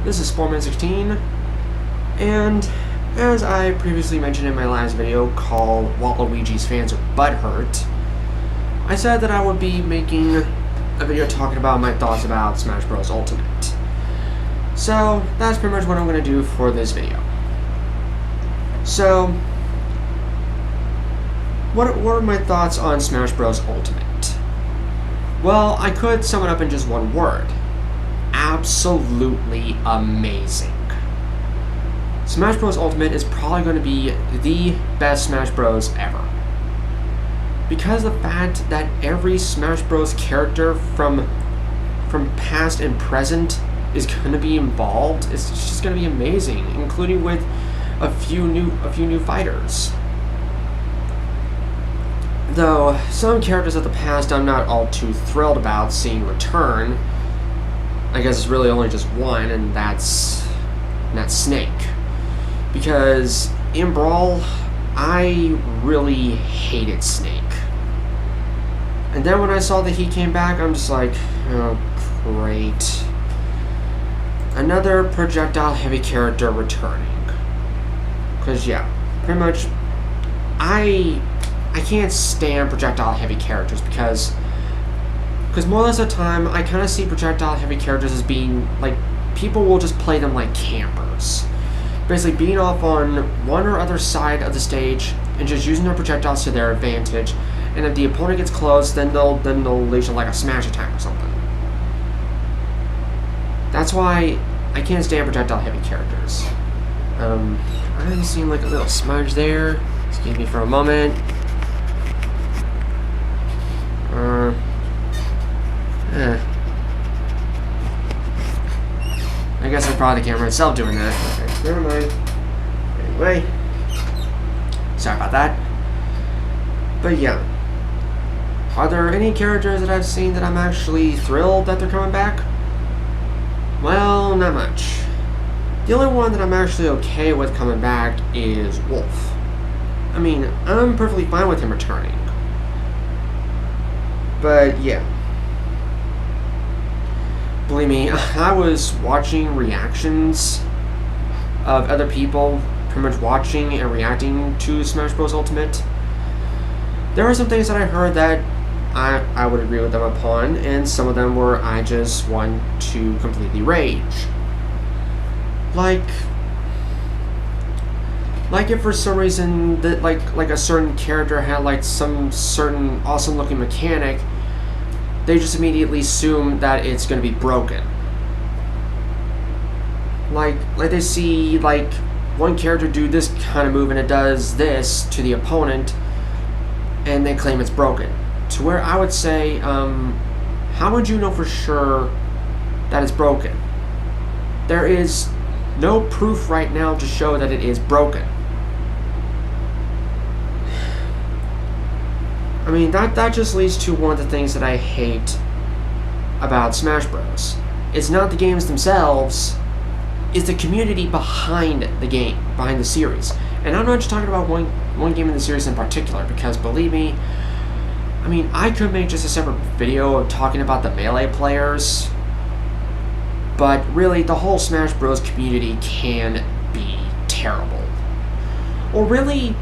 This is Sportman16, and as I previously mentioned in my last video called Waluigi's Fans Are Butthurt, I said that I would be making a video talking about my thoughts about Smash Bros. Ultimate. So, that's pretty much what I'm going to do for this video. So, what are my thoughts on Smash Bros. Ultimate? Well, I could sum it up in just one word. Absolutely amazing. Smash Bros. Ultimate is probably going to be the best Smash Bros. Ever. Because of the fact that every Smash Bros. Character from past and present is going to be involved, it's just going to be amazing, including with a few new fighters. Though some characters of the past I'm not all too thrilled about seeing return. I guess it's really only just one, and that's Snake. Because in Brawl, I really hated Snake. And then when I saw that he came back, I'm just like, oh, great. Another projectile-heavy character returning. Because, yeah, pretty much, I can't stand projectile-heavy characters because more or less of the time, I kind of see projectile-heavy characters as being, like, people will just play them like campers. Basically, being off on one or other side of the stage and just using their projectiles to their advantage. And if the opponent gets close, then they'll unleash like a smash attack or something. That's why I can't stand projectile-heavy characters. I'm seeing like a little smudge there. Excuse me for a moment. I guess it's probably the camera itself doing that. Okay, never mind. Anyway, sorry about that. But yeah, are there any characters that I've seen that I'm actually thrilled that they're coming back? Well, not much. The only one that I'm actually okay with coming back is Wolf. I mean, I'm perfectly fine with him returning. But yeah. Believe me, I was watching reactions of other people pretty much watching and reacting to Smash Bros. Ultimate. There are some things that I heard that I would agree with them upon, and some of them were I just want to completely rage. Like if for some reason that like a certain character had like some certain awesome looking mechanic, they just immediately assume that it's going to be broken. Like they see like one character do this kind of move and it does this to the opponent, and they claim it's broken. To where I would say, how would you know for sure that it's broken? There is no proof right now to show that it is broken. I mean, that just leads to one of the things that I hate about Smash Bros. It's not the games themselves, it's the community behind the game, behind the series. And I'm not just talking about one game in the series in particular, because believe me, I mean, I could make just a separate video of talking about the Melee players, but really, the whole Smash Bros. Community can be terrible. Or really,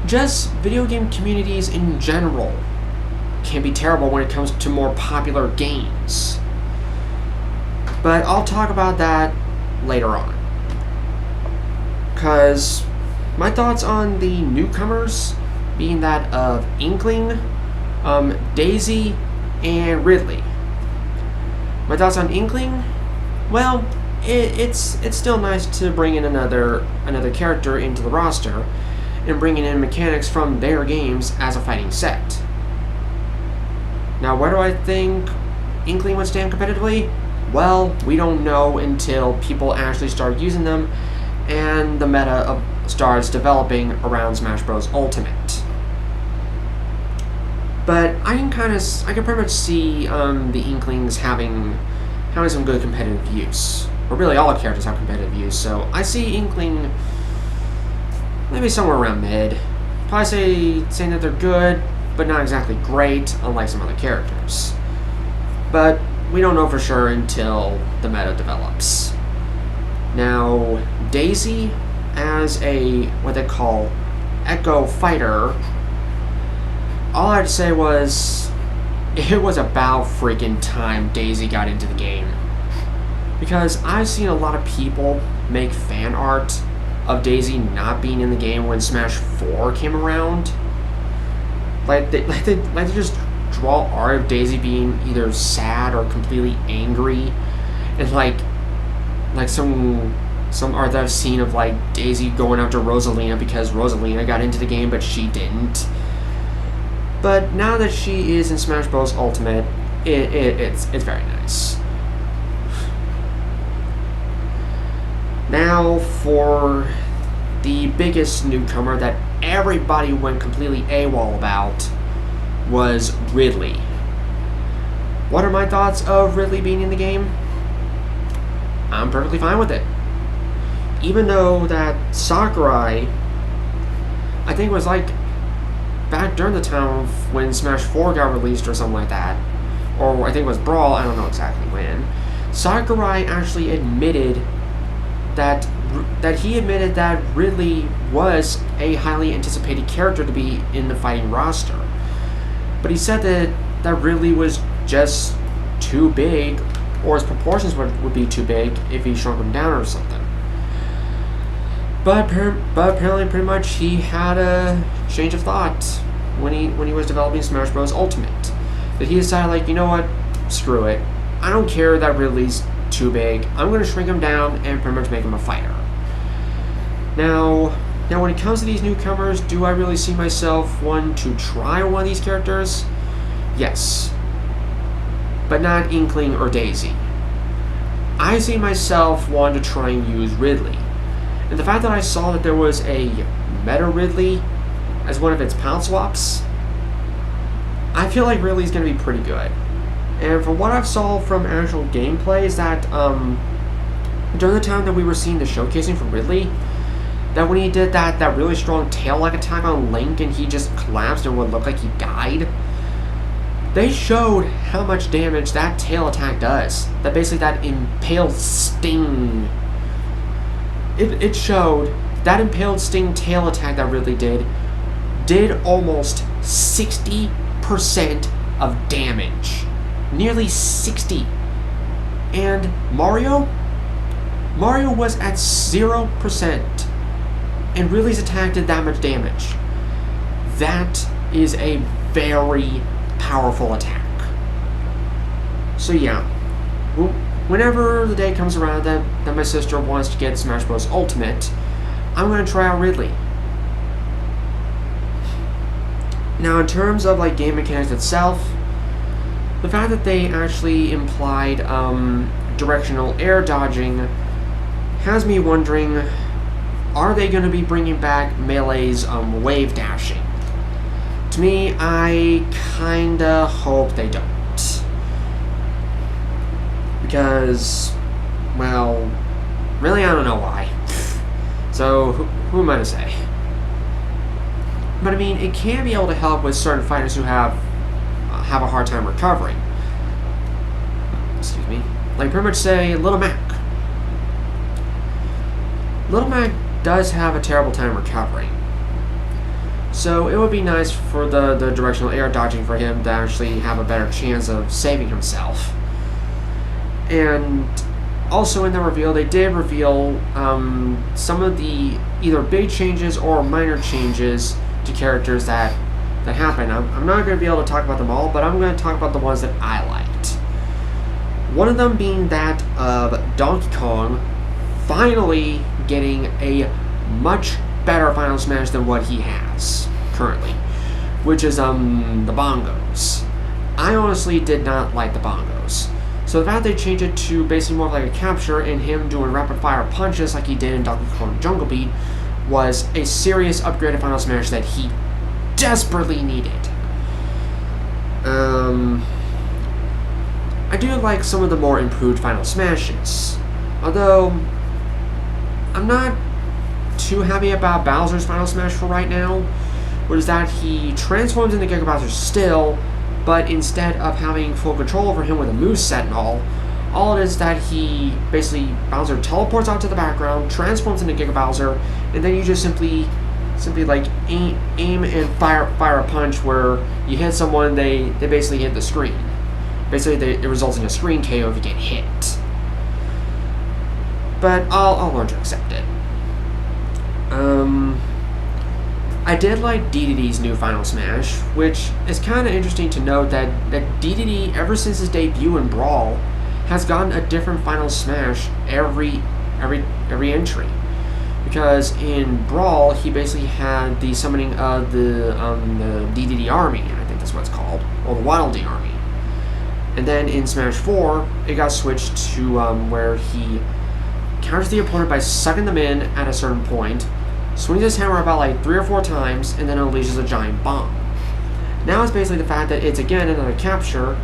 just video game communities in general can be terrible when it comes to more popular games. But I'll talk about that later on. Because my thoughts on the newcomers being that of Inkling, Daisy, and Ridley. My thoughts on Inkling? Well, it's still nice to bring in another character into the roster and bringing in mechanics from their games as a fighting set. Now, where do I think Inkling would stand competitively? Well, we don't know until people actually start using them and the meta starts developing around Smash Bros. Ultimate. But I can pretty much see the Inklings having some good competitive use. Or really all characters have competitive use, so I see Inkling maybe somewhere around mid. Probably saying that they're good, but not exactly great, unlike some other characters. But we don't know for sure until the meta develops. Now, Daisy, as a what they call Echo Fighter, all I had to say was it was about freaking time Daisy got into the game. Because I've seen a lot of people make fan art of Daisy not being in the game when Smash 4 came around. Like they just draw art of Daisy being either sad or completely angry, and like some art that I've seen of like Daisy going after Rosalina because Rosalina got into the game but she didn't. But now that she is in Smash Bros. Ultimate, it's very nice. Now for the biggest newcomer that everybody went completely AWOL about was Ridley. What are my thoughts of Ridley being in the game? I'm perfectly fine with it. Even though that Sakurai, I think it was like back during the time of when Smash 4 got released or something like that, or I think it was Brawl, I don't know exactly when, Sakurai actually admitted that Ridley was a highly anticipated character to be in the fighting roster. But he said that Ridley was just too big, or his proportions would be too big if he shrunk him down or something. But apparently pretty much he had a change of thought when he was developing Smash Bros. Ultimate. That he decided, like, you know what, screw it. I don't care that Ridley's too big. I'm going to shrink him down and pretty much make him a fighter. Now when it comes to these newcomers, do I really see myself wanting to try one of these characters? Yes. But not Inkling or Daisy. I see myself wanting to try and use Ridley. And the fact that I saw that there was a Meta Ridley as one of its pound swaps, I feel like Ridley's going to be pretty good. And from what I've saw from actual gameplay is that during the time that we were seeing the showcasing for Ridley, that when he did that really strong tail-like attack on Link and he just collapsed and would look like he died, they showed how much damage that tail attack does. That basically that impaled sting. It showed that impaled sting tail attack that Ridley did almost 60% of damage. Nearly 60. And Mario was at 0%. And Ridley's attack did that much damage. That is a very powerful attack. So yeah, whenever the day comes around that my sister wants to get Smash Bros. Ultimate, I'm going to try out Ridley. Now in terms of like game mechanics itself, the fact that they actually implied directional air dodging has me wondering, are they going to be bringing back Melee's wave dashing? To me, I kinda hope they don't. Because, well, really I don't know why. So, who am I to say? But I mean, it can be able to help with certain fighters who have a hard time recovering. Excuse me. Like pretty much say Little Mac. Little Mac does have a terrible time recovering. So it would be nice for the directional air dodging for him to actually have a better chance of saving himself. And also in the reveal, they did reveal some of the either big changes or minor changes to characters that happen. I'm not going to be able to talk about them all, but I'm going to talk about the ones that I liked. One of them being that of Donkey Kong finally getting a much better Final Smash than what he has currently, which is the bongos. I honestly did not like the bongos. So the fact they changed it to basically more of like a capture and him doing rapid fire punches like he did in Donkey Kong Jungle Beat was a serious upgrade of Final Smash that he desperately needed. I do like some of the more improved Final Smashes, although I'm not too happy about Bowser's Final Smash for right now, which is that he transforms into Giga Bowser still, but instead of having full control over him with a moveset and all it is that he basically, Bowser teleports out to the background, transforms into Giga Bowser, and then you just simply like aim and fire a punch where you hit someone, they basically hit the screen. Basically, it results in a screen KO if you get hit. But I'll learn to accept it. I did like DDD's new Final Smash, which is kind of interesting to note that DDD, ever since his debut in Brawl, has gotten a different Final Smash every entry. Because in Brawl, he basically had the summoning of the DDD Army, I think that's what it's called, or the Waddle Dee Army. And then in Smash 4, it got switched to where he counters the opponent by sucking them in at a certain point, swings his hammer about like 3 or 4 times, and then unleashes a giant bomb. Now it's basically the fact that it's again another capture.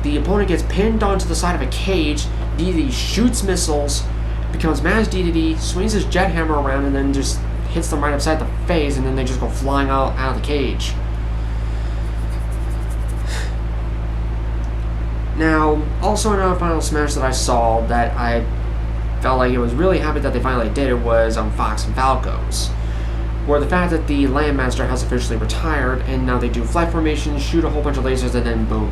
The opponent gets pinned onto the side of a cage, DDD shoots missiles, becomes Mad DDD, swings his jet hammer around, and then just hits them right upside the face, and then they just go flying out of the cage. Now, also another Final Smash that I saw that I felt like it was really happy that they finally did it was Fox and Falco's, where the fact that the Landmaster has officially retired, and now they do flight formations, shoot a whole bunch of lasers, and then boom.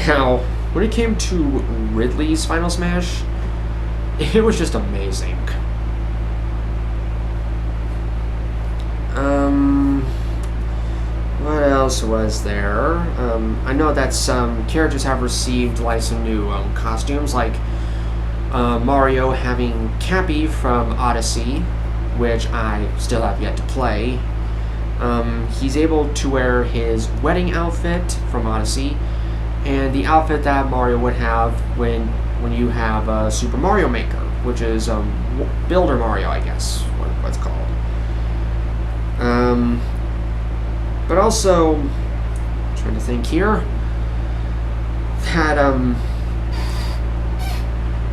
Now, when it came to Ridley's Final Smash, it was just amazing. What else was there? I know that some characters have received like some new costumes, like Mario having Cappy from Odyssey, which I still have yet to play. He's able to wear his wedding outfit from Odyssey, and the outfit that Mario would have when you have Super Mario Maker, which is Builder Mario, I guess, what it's called. But also, I'm trying to think here, that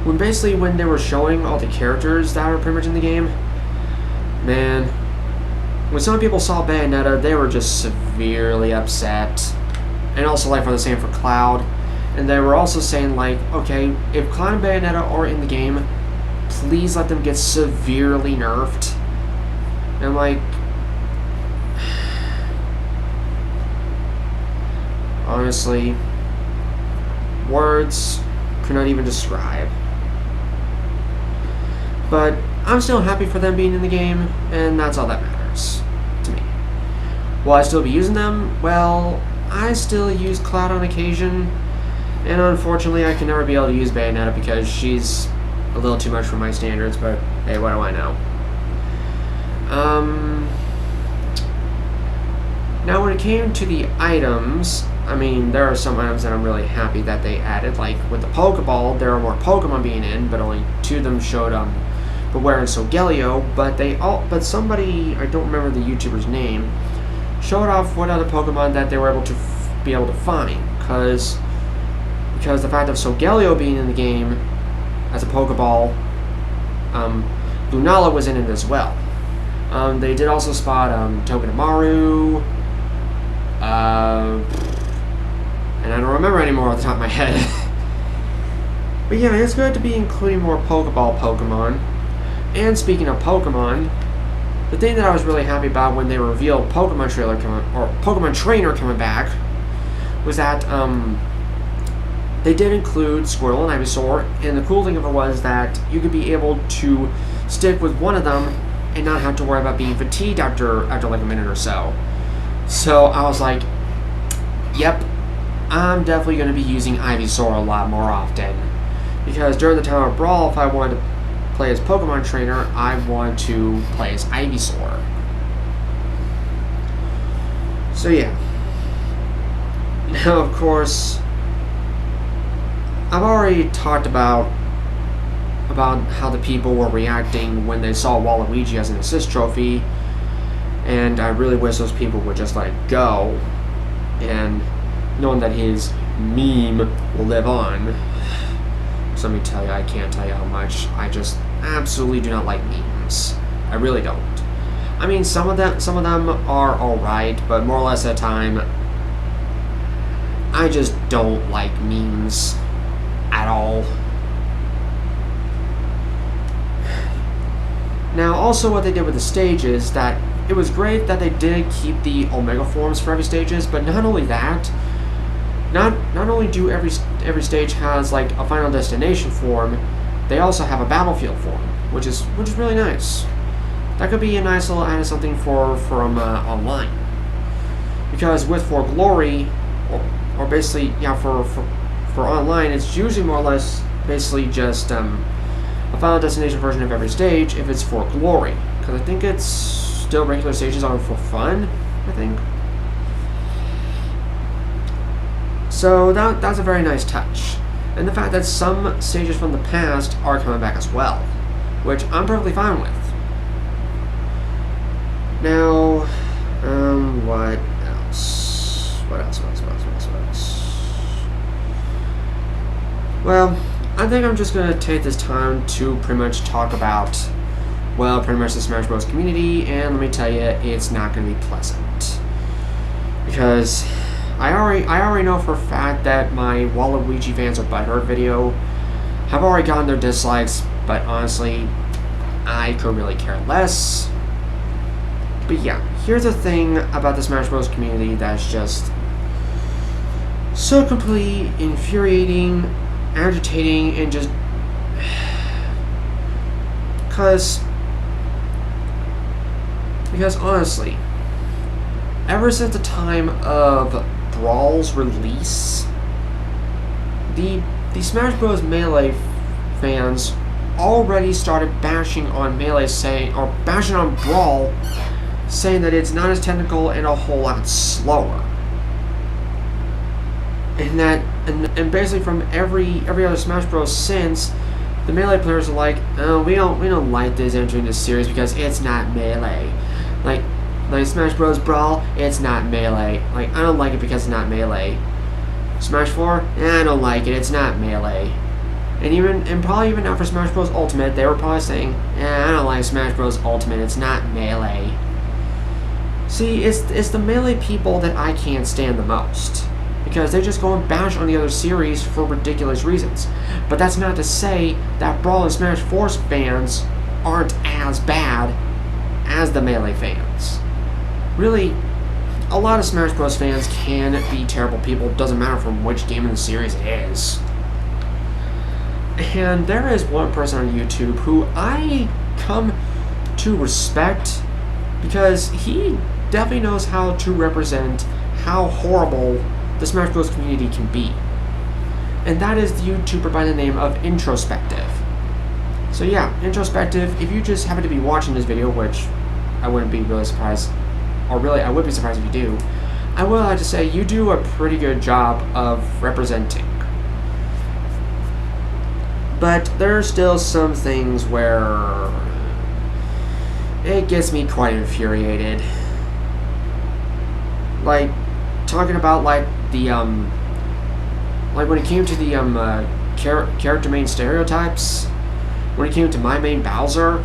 when they were showing all the characters that are pretty much in the game, man, when some people saw Bayonetta, they were just severely upset. And also, like, for the same for Cloud. And they were also saying, like, okay, if Cloud and Bayonetta are in the game, please let them get severely nerfed. And I'm like, honestly, words could not even describe. But I'm still happy for them being in the game, and that's all that matters to me. Will I still be using them? Well, I still use Cloud on occasion, and unfortunately I can never be able to use Bayonetta because she's a little too much for my standards, but hey, what do I know? Now when it came to the items, I mean, there are some items that I'm really happy that they added, like with the Pokeball, there are more Pokemon being in, but only 2 of them showed Beware and Solgaleo, but somebody, I don't remember the YouTuber's name, showed off what other Pokemon that they were able to find, because the fact of Solgaleo being in the game as a Pokeball, Lunala was in it as well. They did also spot Togedemaru, and I don't remember anymore off the top of my head. But yeah, it's good to be including more Pokeball Pokemon. And speaking of Pokemon, the thing that I was really happy about when they revealed Pokemon Trainer coming back was that they did include Squirtle and Ivysaur, and the cool thing of it was that you could be able to stick with one of them and not have to worry about being fatigued after like a minute or so. So I was like, yep, I'm definitely going to be using Ivysaur a lot more often, because during the time of Brawl, if I wanted to play as Pokemon Trainer, I want to play as Ivysaur. So yeah. Now, of course, I've already talked about how the people were reacting when they saw Waluigi as an assist trophy, and I really wish those people would just let it go, and knowing that his meme will live on. So let me tell you, I can't tell you how much I just absolutely do not like memes. I really don't. I mean, some of them are alright, but more or less at the time, I just don't like memes at all. Now, also what they did with the stages, that it was great that they did keep the Omega forms for every stages, but not only that, not only do every stage has like a Final Destination form, they also have a Battlefield form, which is really nice. That could be a nice little add something from online, because with For Glory, or basically for online, it's usually more or less basically just a Final Destination version of every stage if it's For Glory, because I think it's still regular stages are for fun, I think. So that's a very nice touch. And the fact that some stages from the past are coming back as well, which I'm perfectly fine with. Now, what else? What else? Well, I think I'm just going to take this time to pretty much talk about, well, pretty much the Smash Bros. Community, and let me tell you, it's not going to be pleasant. Because I already know for a fact that my Waluigi fans are butthurt video have already gotten their dislikes, but honestly, I could really care less. But yeah, here's the thing about the Smash Bros. Community that's just so completely infuriating, agitating, and just because honestly, ever since the time of Brawl's release, the Smash Bros. Melee fans already started bashing on Melee, bashing on Brawl, saying that it's not as technical and a whole lot slower. And basically from every other Smash Bros. Since, the Melee players are like, oh, we don't like this entering this series because it's not Melee. Like Smash Bros. Brawl, it's not Melee. Like, I don't like it because it's not Melee. Smash 4, I don't like it, it's not Melee. And probably even after Smash Bros. Ultimate, they were probably saying, I don't like Smash Bros. Ultimate, it's not Melee. See, it's the Melee people that I can't stand the most, because they just go and bash on the other series for ridiculous reasons. But that's not to say that Brawl and Smash 4 fans aren't as bad as the Melee fans. Really, a lot of Smash Bros. Fans can be terrible people, doesn't matter from which game in the series it is. And there is one person on YouTube who I come to respect, because he definitely knows how to represent how horrible the Smash Bros. Community can be. And that is the YouTuber by the name of Introspective. So yeah, Introspective, if you just happen to be watching this video, which I wouldn't be really surprised, or really I would be surprised if you do, I would like to say you do a pretty good job of representing. But there are still some things where it gets me quite infuriated. Like, talking about like the like when it came to the character main stereotypes, when it came to my main Bowser,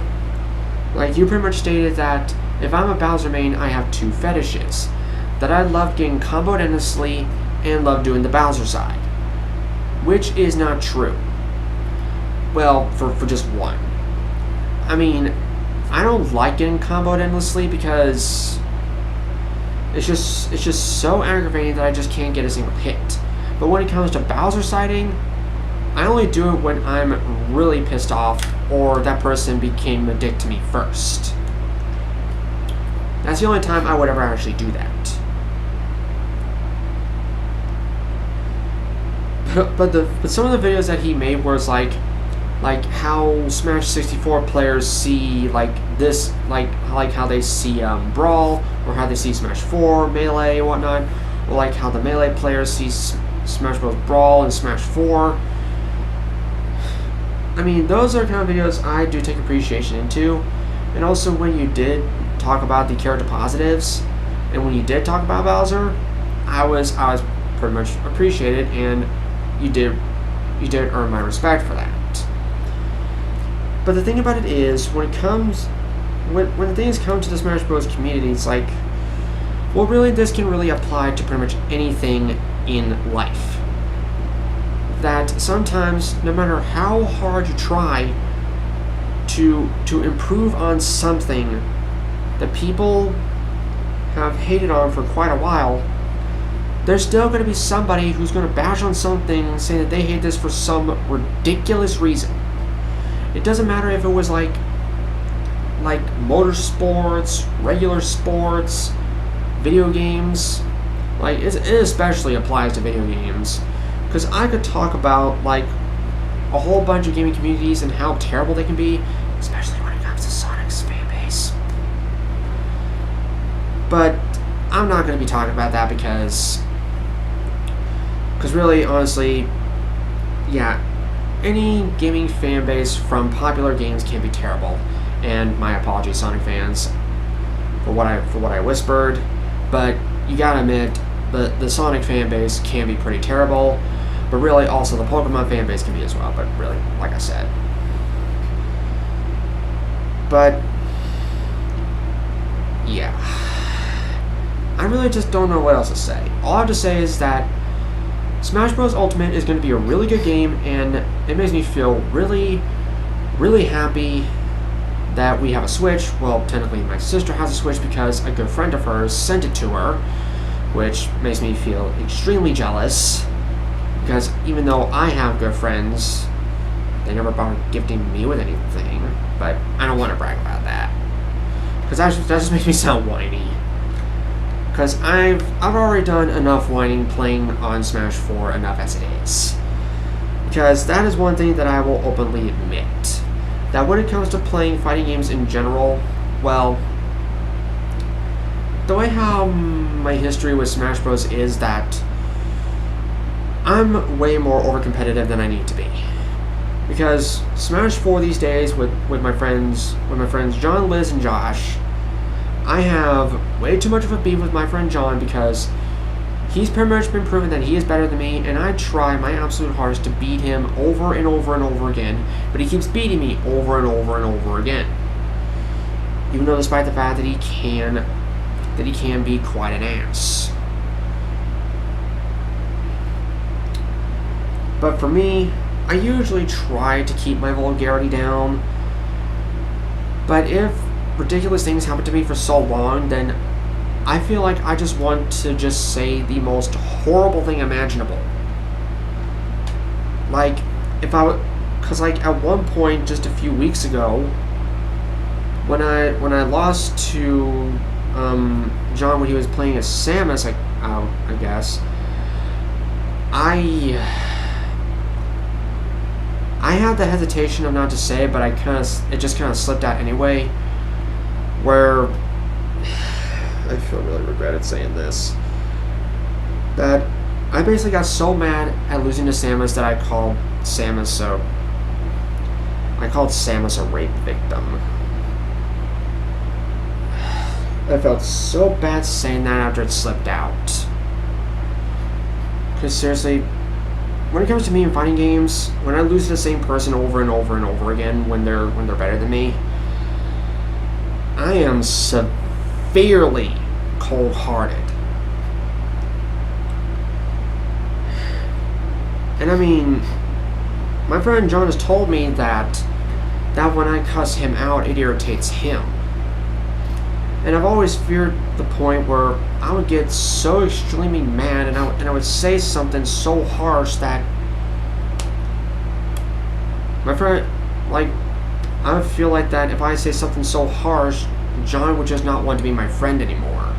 like you pretty much stated that if I'm a Bowser main, I have two fetishes. That I love getting comboed endlessly and love doing the Bowser side. Which is not true. Well, for just one. I mean, I don't like getting comboed endlessly because it's just so aggravating that I just can't get a single hit. But when it comes to Bowser siding, I only do it when I'm really pissed off or that person became a dick to me first. That's the only time I would ever actually do that. But some of the videos that he made was like how Smash 64 players see like this, like how they see Brawl, or how they see Smash 4 Melee and whatnot, or like how the Melee players see Smash Bros. Brawl and Smash 4. I mean, those are kind of videos I do take appreciation into. And also when you did talk about the character positives, and when you did talk about Bowser, I was pretty much appreciated, and you did earn my respect for that. But the thing about it is, when the things come to the Smash Bros. Community, it's like, well, really, this can really apply to pretty much anything in life. That sometimes, no matter how hard you try to improve on something that people have hated on for quite a while, there's still going to be somebody who's going to bash on something, saying that they hate this for some ridiculous reason. It doesn't matter if it was like motorsports, regular sports, video games. Like, it especially applies to video games. Because I could talk about, like, a whole bunch of gaming communities and how terrible they can be, especially when it comes to Sonic's fan base. But I'm not going to be talking about that because really, honestly, yeah, any gaming fan base from popular games can be terrible. And my apologies, Sonic fans, for what I whispered. But you gotta admit, the Sonic fan base can be pretty terrible. But really, also the Pokemon fan base can be as well. But really, like I said. But yeah, I really just don't know what else to say. All I have to say is that Smash Bros. Ultimate is going to be a really good game, and it makes me feel really, really happy that we have a Switch. Well, technically my sister has a Switch because a good friend of hers sent it to her, which makes me feel extremely jealous, because even though I have good friends, they never bother gifting me with anything. But I don't want to brag about that, because that just makes me sound whiny. Because I've already done enough whining playing on Smash 4 enough as it is. Because that is one thing that I will openly admit. That when it comes to playing fighting games in general, well, the way how my history with Smash Bros. Is that I'm way more overcompetitive than I need to be. Because Smash 4 these days with my friends John, Liz, and Josh, I have way too much of a beef with my friend John because he's pretty much been proven that he is better than me, and I try my absolute hardest to beat him over and over and over again, but he keeps beating me over and over and over again. Even though despite the fact that he can be quite an ass. But for me, I usually try to keep my vulgarity down, but if ridiculous things happen to me for so long, then I feel like I just want to just say the most horrible thing imaginable. Like, because like at one point just a few weeks ago, when I lost to John when he was playing as Samus, I guess, I had the hesitation of not to say, but it just kind of slipped out anyway. Where I feel really regretted saying this, that I basically got so mad at losing to Samus that I called Samus a rape victim. I felt so bad saying that after it slipped out. Because seriously, when it comes to me in fighting games, when I lose to the same person over and over and over again when they're better than me, I am severely cold-hearted. And I mean, my friend John has told me that when I cuss him out, it irritates him. And I've always feared the point where I would get so extremely mad and I would say something so harsh that my friend, like, I would feel like that if I say something so harsh, John would just not want to be my friend anymore.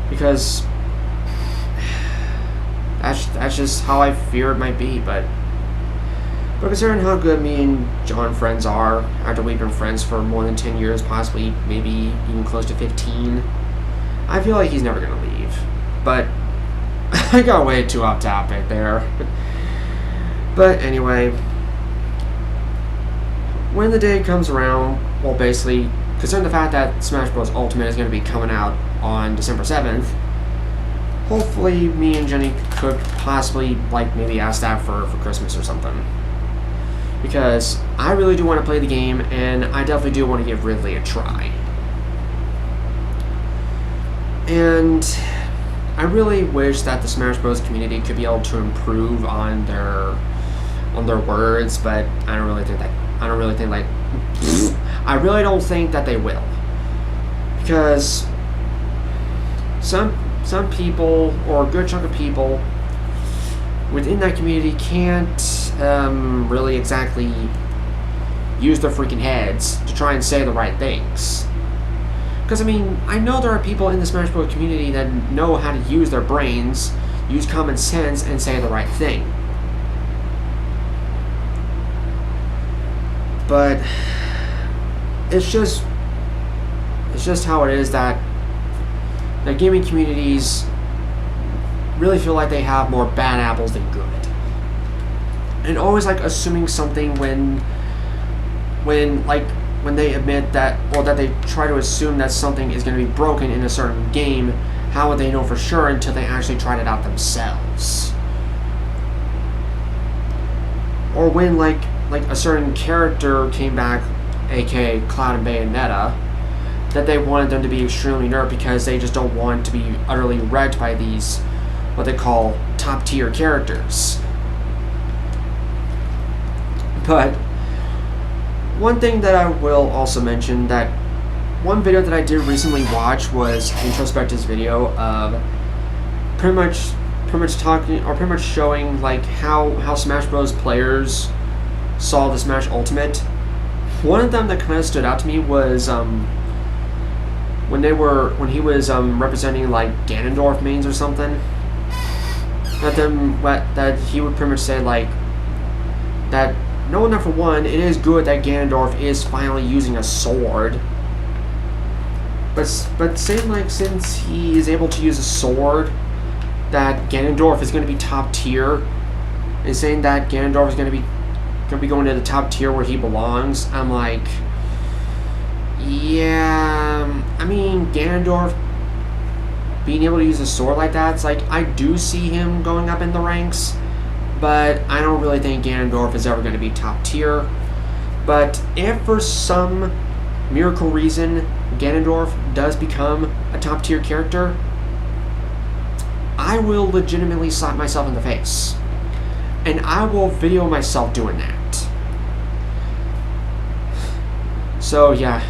Because that's just how I fear it might be, but considering how good me and John friends are, after we've been friends for more than 10 years, possibly, maybe even close to 15, I feel like he's never going to leave. But I got way too off topic there. But anyway, when the day comes around, well, basically, considering the fact that Smash Bros. Ultimate is going to be coming out on December 7th, hopefully me and Jenny could possibly, like, maybe ask that for Christmas or something. Because I really do want to play the game, and I definitely do want to give Ridley a try. And I really wish that the Smash Bros. Community could be able to improve on their words, but I really don't think that they will. Because some people, or a good chunk of people within that community, can't really exactly use their freaking heads to try and say the right things. Because, I mean, I know there are people in the Smash Bros. Community that know how to use their brains, use common sense, and say the right thing. But it's just how it is that the gaming communities really feel like they have more bad apples than good, and always like assuming something when they admit that, or that they try to assume that something is going to be broken in a certain game. How would they know for sure until they actually tried it out themselves? Or when like a certain character came back, aka Cloud and Bayonetta, that they wanted them to be extremely nerfed because they just don't want to be utterly wrecked by these, what they call, top tier characters. But one thing that I will also mention, that one video that I did recently watch was Introspective's video of pretty much talking, or pretty much showing like how Smash Bros. Players saw the Smash Ultimate. One of them that kind of stood out to me was when he was representing like Ganondorf mains or something. That he would pretty much say like that. No, number one, it is good that Ganondorf is finally using a sword. But saying like, since he is able to use a sword, that Ganondorf is going to be top tier, and saying that Ganondorf is going to be going to the top tier where he belongs, I'm like, yeah. I mean, Ganondorf being able to use a sword like that, it's like, I do see him going up in the ranks, but I don't really think Ganondorf is ever going to be top tier. But if for some miracle reason Ganondorf does become a top tier character, I will legitimately slap myself in the face. And I will video myself doing that. So yeah,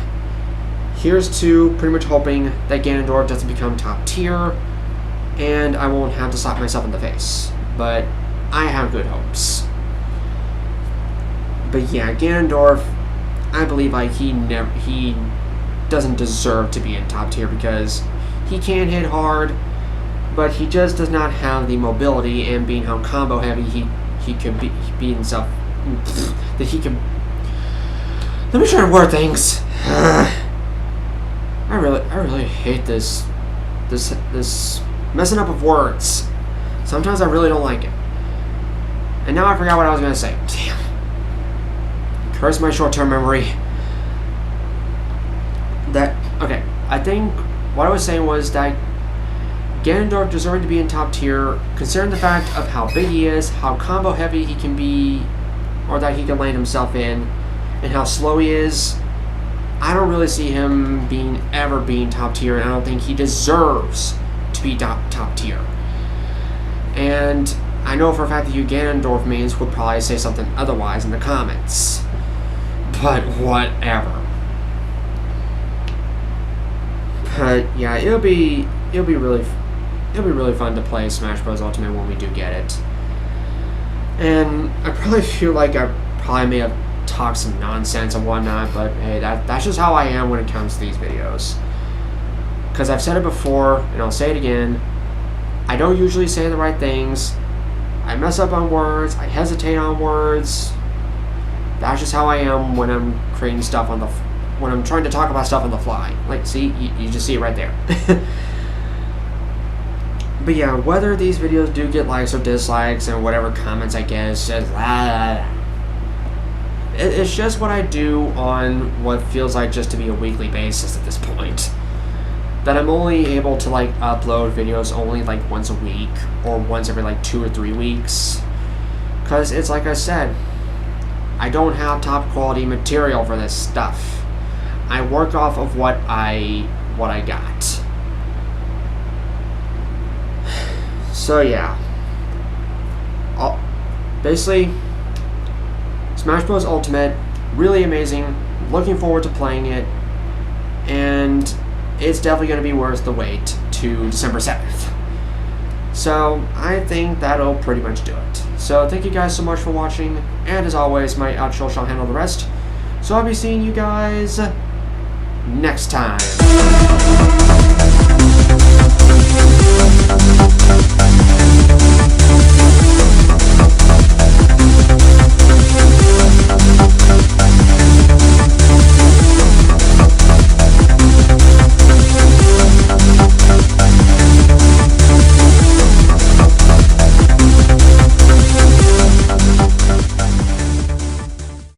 here's to pretty much hoping that Ganondorf doesn't become top tier, and I won't have to slap myself in the face. But I have good hopes. But yeah, Ganondorf, I believe like he doesn't deserve to be in top tier because he can hit hard, but he just does not have the mobility, and being how combo heavy he could be himself, that he can. Let me try to word things. I really hate this messing up of words. Sometimes I really don't like it. And now I forgot what I was going to say. Damn. Curse my short-term memory. Okay, I think what I was saying was that Ganondorf deserving to be in top tier, considering the fact of how big he is, how combo heavy he can be, or that he can land himself in, and how slow he is. I don't really see him ever being top tier, and I don't think he deserves to be top tier. And I know for a fact that you Ganondorf mains would probably say something otherwise in the comments. But whatever. But yeah, it'll be really fun to play Smash Bros. Ultimate when we do get it. And I probably feel like I probably may have talked some nonsense and whatnot, but hey, that's just how I am when it comes to these videos. Because I've said it before, and I'll say it again, I don't usually say the right things. I mess up on words, I hesitate on words. That's just how I am when I'm creating stuff when I'm trying to talk about stuff on the fly. Like, see, you just see it right there. But yeah, whether these videos do get likes or dislikes and whatever comments I get, it's just it's just what I do on what feels like just to be a weekly basis at this point. That I'm only able to like upload videos only like once a week or once every like 2 or 3 weeks. Cause it's like I said, I don't have top quality material for this stuff. I work off of what I got. So yeah. Basically, Smash Bros. Ultimate, really amazing. Looking forward to playing it. And it's definitely going to be worth the wait to December 7th. So, I think that'll pretty much do it. So, thank you guys so much for watching, and as always, my outro shall handle the rest. So, I'll be seeing you guys next time.